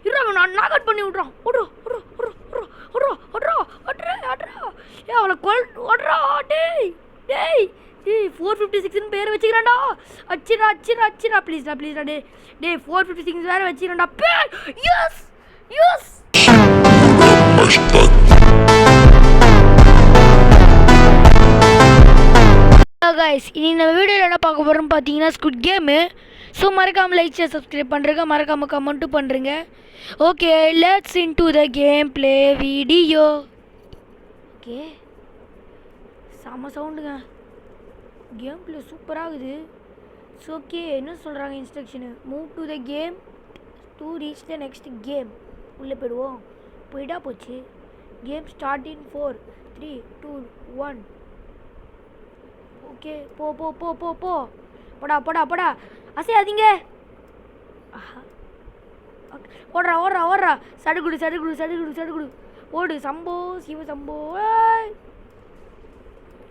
இருறாங்க நான் knock out பண்ணி விட்றான். ஓடுறா ஓடுறா ஓடுறா ஓடுறா ஓடுறா ஓடுறா ஓடுறா ஏ அவளை ஓடுறா. டேய் டேய் டேய் 456ன்னு பேர் வச்சுக்கிறான்டா. அச்சிரா அச்சிரா அச்சிரா ப்ளீஸ்டா ப்ளீஸ்டா. டேய் 456 வேறு வச்சுக்கிறான்டா. பேர் எஸ் எஸ். கைஸ் இனி இந்த வீடியோவில் என்ன பார்க்க போகிறோம்னு பார்த்தீங்கன்னா ஸ்குட் கேமு. ஸோ மறக்காமல் லைக் ஷேர் சப்ஸ்கிரைப் பண்ணுறங்க, மறக்காமல் கமெண்ட்டும் பண்ணுறங்க. Okay let's into the game play video. Okay செம்ம சவுண்டுங்க, கேம் ப்ளே சூப்பராகுது. ஸோ ஓகே என்ன சொல்கிறாங்க instruction, move to the came to reach the next game. உள்ளே போயிடுவோம். போயிட்டா போச்சு. Game start in 4 3 2 1. ஓகே போ போ போ போ போ போடா போடா போடா அசையாதீங்க. ஓடுறா ஓடுறா ஓடுறா சடுகுடு சடுகுடு சடுகுடு சடுகுடு ஓடு. சம்போ சிவ சம்போ.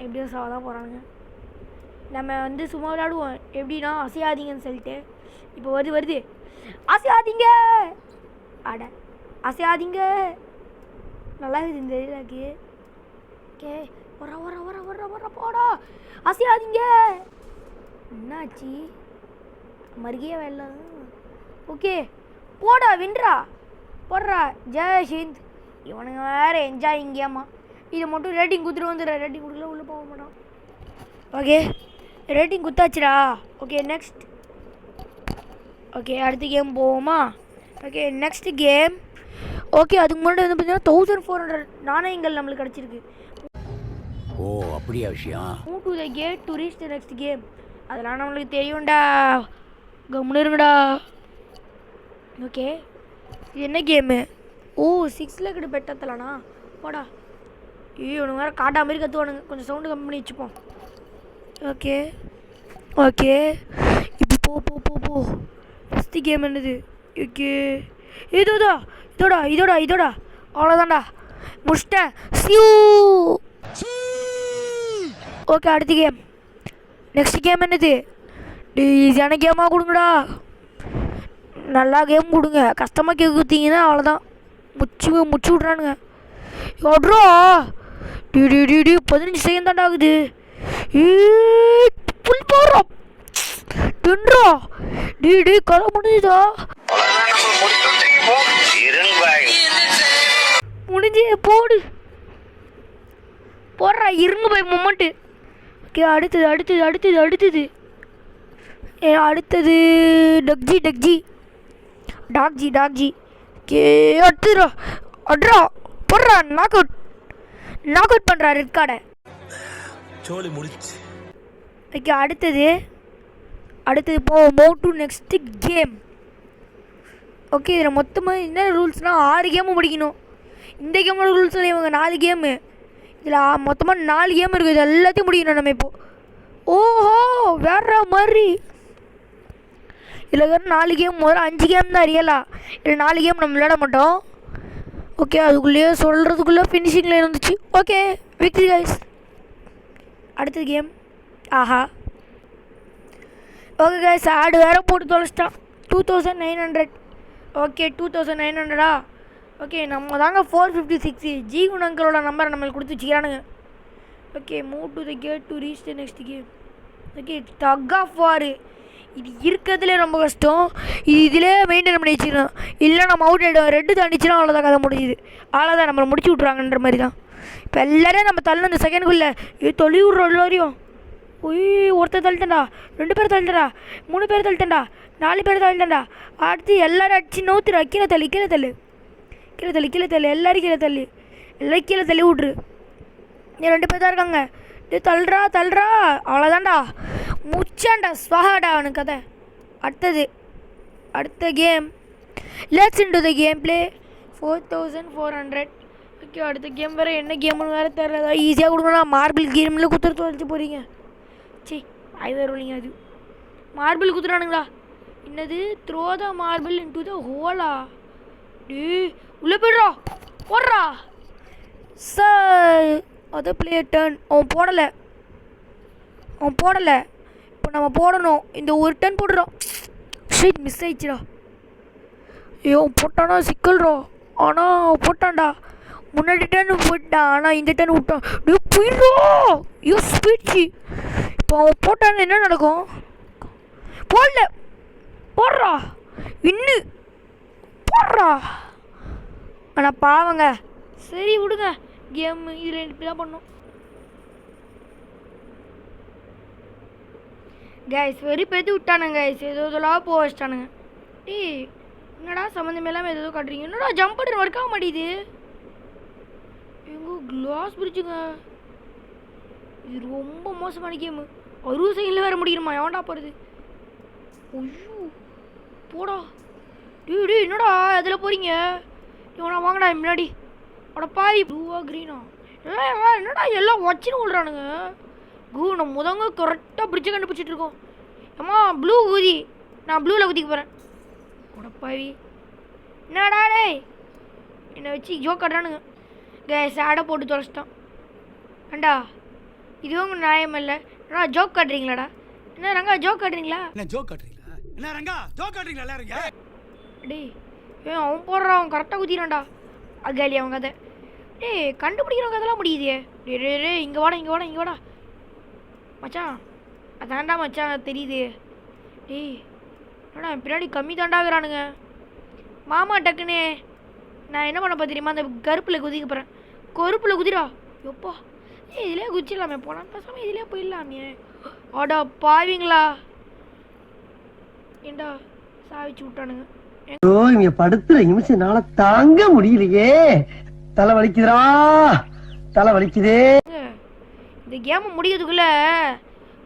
எப்படியும் சாவதான் போகிறானுங்க. நம்ம வந்து சும்மா விளையாடுவோம் எப்படின்னா அசையாதீங்கன்னு சொல்லிட்டு. இப்போ வருது அசையாதீங்க. அட அசையாதீங்க. நல்லா இருக்குது இந்த இதில். ஓகே வர வர வர வர வர போடா அசையாதீங்க. என்னாச்சு மருகிய வேலை. ஓகே போடா வின்ட்ரா போடுறா. ஜெய் ஹிந்த். இவனுங்க வேறு என்ஜாயிங் கேமா. இதை மட்டும் ரேட்டிங் கொடுத்துட்டு வந்துடுற. ரேட்டிங் கொடுக்கல உள்ளே போக மாட்டான். ஓகே ரேட்டிங் கொடுத்தாச்சுடா. Okay next. ஓகே அடுத்த கேம் போவோமா. Okay next game. ஓகே அதுக்கு முன்னாடி வந்து பார்த்தீங்கன்னா 1400 நாணயங்கள் நம்மளுக்கு கிடச்சிருக்கு. ஓ அப்படியா விஷயம். Move to the gate to reach the next game. அதெல்லாம் நம்மளுக்கு தெரியும்டா, கம்முன்னு இருங்கடா. ஓகே இது என்ன கேமு? ஓ 6 லெக்கடு பெட்டத்தலாண்ணா போடா. ஒன்று வேறு காட்டா மாதிரி கற்றுவானுங்க. கொஞ்சம் சவுண்டு கம்மி பண்ணி வச்சுப்போம். ஓகே ஓகே இப்போ போ போ போ போ. ஃபஸ்ட்டு கேம் என்னது? ஓகே இதோடா இதோடா இதோடா இதோடா அவ்வளோதான்டா முடிச்சிட்டேன். சியூ. ஓகே அடுத்த கேம். நெக்ஸ்ட் கேம் என்னது? ஈஸியான கேமாக கொடுங்கடா. நல்லா கேம் கொடுங்க. கஷ்டமாக கேட்க கொடுத்தீங்கன்னா அவ்வளோதான் முடிச்சு விட்றானுங்க. எட்ரா டி 15 செகண்ட் தாண்டா ஆகுது. புல் போடுறோம் தின்றா. டி கதை முடிஞ்சுதா? முடிஞ்சு போடு போடுறா. இருங்க போய் மொமெண்ட்டு. ஓகே அடுத்தது அடுத்தது அடுத்தது அடுத்தது அடுத்தது டக்ஜி டக்ஜி டாக்ஜி டாக்ஜி. ஓகே அடுத்துடா அட்ரா போடுறா. நாக் அவுட் பண்ணுறா ரெட் கார்டை. சோலி முடிச்சு. ஓகே அடுத்தது போ move to next game. Okay இதில் மொத்தமாக என்ன ரூல்ஸ்னால் 6 கேமு முடிக்கணும். இந்த கேமோட ரூல்ஸில் இவங்க 4 கேமு. இதில் மொத்தமாக 4 கேம் இருக்குது. இது எல்லாத்தையும் முடிக்கணும் நம்ம இப்போது. ஓஹோ வேற மாதிரி. இதில் வேறு 4 கேம் முதல்ல 5 கேம் தான் ரியலா. இதில் 4 கேம் நம்ம விளையாட மாட்டோம். ஓகே அதுக்குள்ளேயே சொல்கிறதுக்குள்ளே ஃபினிஷிங்கில் இருந்துச்சு. Okay victory guys. அடுத்த கேம். ஆஹா ஓகே கைஸ் ஆடு வேறு போட்டு தொலைச்சிட்டான். 2900. ஓகே 2900. ஓகே நம்ம தாங்க 456 ஜி குணங்களோட நம்பரை நம்மளுக்கு கொடுத்து வச்சுக்கிறானுங்க. Okay move to the gate to reach the next game. Okay tug of war. இது இருக்கிறதுலே ரொம்ப கஷ்டம். இதிலே மெயின்டைன் பண்ணி வச்சுக்கலாம். இல்லை நம்ம அவுட் ஆகிடும். ரெட்டு தாண்டிச்சுன்னா அவ்வளோதான் கதை முடியுது. அவ்வளோதான் நம்மளை முடிச்சு விட்ருவாங்கன்ற மாதிரி தான். இப்போ எல்லோரும் நம்ம தள்ள அந்த செகண்டுக்குள்ளே தொழி விட்றோம் எல்லோரையும். ஒருத்தர் தள்ளிட்டேன்டா, 2 பேர் தள்ளிட்டேன்டா, 3 பேர் தள்ளிட்டேன்டா, 4 பேர் தள்ளிட்டேன்டா. அடுத்து எல்லோரும் அடிச்சு நோத்துறா. கீழே தள்ளி கீழே தள்ளு கீழே தள்ளி கீழே தள்ளு எல்லோரும் கீழே தள்ளி எல்லாம் கீழே தள்ளி விட்ரு. 2 பேர் தான் இருக்காங்க. தள்ளுறா தள்ளுறா அவ்வளோதான்டா முச்சான்டா ஸ்வாஹாடா அவனுக்கு கதை. அடுத்த game. Let's into the game play 4400. Okay அடுத்த கேம் வேறு என்ன கேம்னு வேறு தெரியல. ஈஸியாக கொடுக்கணும். மார்பிள் கேமில் குத்துறது வச்சு போகிறீங்க. சரி ஐவர் ரோலிங்க. அது மார்பிள் குத்துறானுங்களா? என்னது throw the marble into the ஹோலா. உள்ளே போய்ட்றா போடுறா சார். அதை பிளே டர்ன். அவன் போடலை. இப்போ நம்ம போடணும். இந்த ஒரு டர்ன் போடுறோம். ஷீட் மிஸ் ஆயிடுச்சுடா. ஐயோ போட்டானா சிக்கல்ரா. ஆனால் போட்டான்டா. முன்னாடி டர்னு போட்டான், ஆனால் இந்த டர்ன் விட்டான். டே போயிடோ. ஐயோ ஸ்பீட்சி. இப்போ அவன் போட்டான்னு என்ன நடக்கும்? போடல. போடுறா இன்னும் போடுறா. ஆனால் பாவங்க. சரி விடுங்க, கேம் இதில் இப்படி தான் பண்ணோம். கைஸ் வெறி பேத்து விட்டானுங்க கைஸ். இதெல்லாம் போக வச்சிட்டானுங்க. டீ என்னடா சம்மந்தம் இல்லாமல் ஏதோ காட்டுறீங்க. என்னடா ஜம்ப் பண்ணி ஒர்க் ஆக மாட்டேங்குது. எங்கோ கிளாஸ் பிரிட்ஜுங்க. இது ரொம்ப மோசமான கேமு. 60 செகண்டில் வேறு முடிக்கணுமா? எவன்டா போகிறது? ஐயோ போடா. டே என்னடா அதில் போகிறீங்க? இவனா வாங்கடா முன்னாடி. அட பாய் ப்ளூவா க்ரீனா எல்லாம் என்னடா எல்லாம் வச்சுன்னு விடுறானுங்க. நம்ம முதங்க கரெக்டாக பிரிட்ஜை கண்டுபிடிச்சிட்டு இருக்கோம். அம்மா ப்ளூ ஊதி, நான் ப்ளூவில் ஊதிக்க போகிறேன். உடப்பாவி என்னடா டே என்னை வச்சு ஜோக் காட்டுறானுங்க. கேஸ் ஆடை போட்டு தொலைச்சிட்டான். ஏண்டா இதுவும் உங்கள் நியாயம் இல்லை. என்னடா ஜோக் காட்டுறீங்களாடா? என்ன ரங்கா ஜோக் காட்டுறீங்களா? என்ன ஜோக் காட்டுறீங்களா? என்ன ரங்கா ஜோக் காட்டுறீங்களா எல்லாரும்? டேய் ஏன் அவன் போடுறான், அவன் கரெக்டாக குதிரான்டா. அகாலி அவங்க கதை. டேய் கண்டுபிடிக்கிறவங்க அதெல்லாம் முடியுதே. டே இங்கே வாடா இங்கே வாடா இங்கே வாடா மச்சான். அதான்டா மச்சான் தெரியுது. டேய் என்னடா பின்னாடி கம்மி தாண்டாகிறானுங்க. மாமா டக்குன்னு நான் என்ன பண்ண தெரியுமா? அந்த கருப்பில் குதிக்க போகிறேன். கருப்பில் குதிரா எப்பா. இதிலே குதிச்சிடலாமே, போனால் பேசாமல் இதிலே போயிடலாமே. ஆடா பாவீங்களா. ஏண்டா சாவிச்சு விட்டானுங்க. இங்க படுத்துற நிமிஷம்னால தாங்க முடியலையே. தலை வலிக்குதுடா, தலை வலிக்குதே. இந்த கேமை முடிக்கிறதுக்குள்ள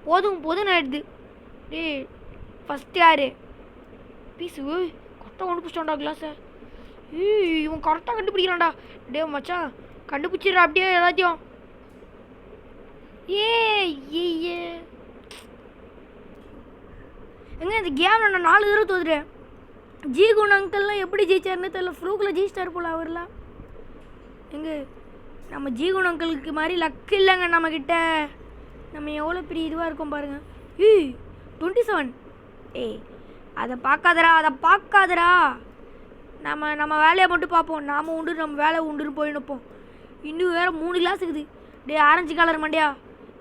போதும் ஆயிடுது. டேய் ஃபஸ்ட்டு யாரு பீஸு கரெக்டாக கண்டுபிடிச்சிட்டான்டா கிளாஸை. இவன் கரெக்டாக கண்டுபிடிக்கிறான்டா. டே மச்சான் கண்டுபிடிச்சிடுறா அப்படியே எல்லாத்தையும். ஏ எங்க இந்த கேமில் நான் 4 தடவை தோதுறேன். ஜீகுன் அங்கிள்லாம் எப்படி ஜெயிச்சாருன்னு தெரியல. ஃப்ரூக்கில் ஜெயிச்சிட்டார் போல அவர்லாம். எங்க நம்ம ஜீகுன் அங்கிளுக்கு மாதிரி லக் இல்லைங்க நம்மக்கிட்ட. நம்ம எவ்வளோ பெரிய இதுவாக இருக்கோம் பாருங்கள். 27. அதை பார்க்காதடா. நம்ம வேலையை மட்டும் பார்ப்போம். நாம் உண்டு நம்ம வேலை உண்டுன்னு போய் நிற்போம். இன்னும் வேறு 3 கிளாஸ் இருக்குது. டே ஆரஞ்சு கலர் மண்டியா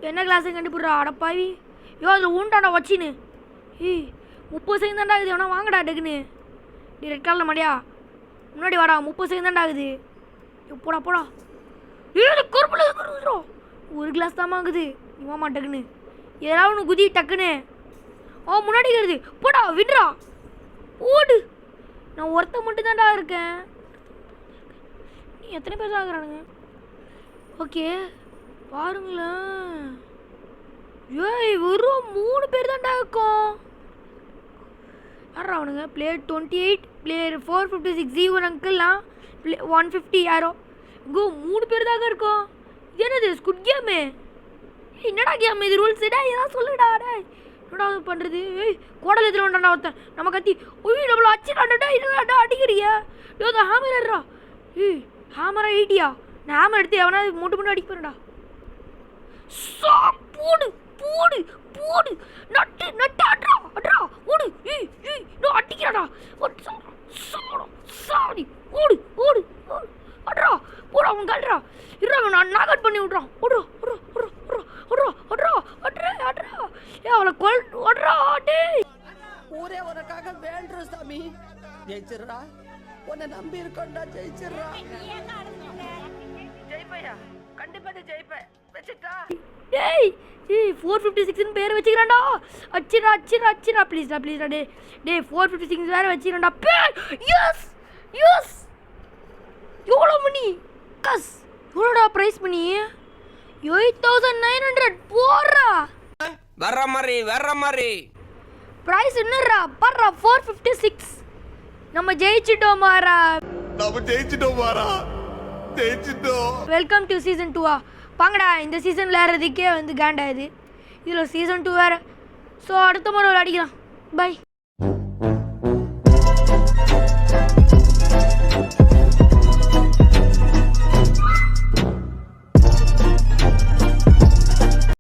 என்ன கிளாஸு கண்டுபிடுறா. அடப்பாவி ஐயோ அதில் ஊண்டாடா வச்சின்னு. 30 செகண்ட் தாண்டா ஆகுது. எவனா வாங்கடா டக்குன்னு. டே ரெட் கலரில் மண்டியா முன்னாடி வாடா. 30 செகண்ட் தாண்டா ஆகுது. போடா கருப்பில் ஒரு கிளாஸ் தான் ஆகுது. நீ வாமா டக்குன்னு ஏதாவது ஒன்று குதி டக்குன்னு. முன்னாடி வருது. போடா விடுறா ஓடு. நான் ஒருத்த மட்டும் தான்டா இருக்கேன். நீ எத்தனை பேர் ஆகுறானுங்க? ஓகே பாருங்களேன். வெறும் 3 பேர் தான்டா இருக்கோம். யாரா அவனுங்க? பிளேயர் 28, பிளேயர் 456 ஜீவன் அங்கிள்லாம் 150 யாரோ. இங்கோ 3 பேர் தாங்க இருக்கோம். இது என்னது ஸ்குட் கேமு? என்னடா கேம் இது? ரூல்ஸ் ஏதாவது சொல்லுடா. என்னடா பண்ணுறது? கோடல் எதில் வேண்டாண்டா ஒருத்தன் நம்ம கத்தி. நம்மள அடிச்சிடாண்டா. என்னடா அடிக்கிறியா? அந்த ஹேமர் ஏறா. ஹேமரா 80யா? நான் ஹேமர் எடுத்து எவனா மூட்டு அடிக்க போறேன்டா. போடு நட்டு அட்ரா ஓடு. நான் அடிக்கிறாடா. சாடி ஓடு அட்ரா போடா. அவன் கல்றா இருடா. நான் நாகட் பண்ணி விட்றான். ஓடுறா. அவளை ஓடுறா. டேய் ஊரே உனக்காக வேண்டுறோம் சாமி. ஜெயிச்சிடுறா, உன்னை நம்பி இருக்கோம்டா. ஜெயிச்சிடுறா. ஜெயிப்பையா கண்டிப்பா ஜெயிப்பேன். வச்சுட்டா. டேய் 456 பேர் வச்சுக்கிறான்டா. அச்சிரா ப்ளீஸ்டா. டேய் 456 வேற வச்சுக்கிறான்டா. எஸ் எவ்வளோ மணி கஸ் எவ்வளோடா ப்ரைஸ் பண்ணி? 8900 போடுறா. வர்ற மாதிரி ப்ரைஸ் என்னடா பர்றா 456. நம்ம ஜெயிச்சிட்டோம் மாறா. Welcome to season 2. பாங்கடா இந்த சீசன் விளையாடுறதுக்கே காண்டாயுது. இதில் சீசன் 2 வேறு. ஸோ அடுத்த முறை விளையாடிக்கலாம். பை.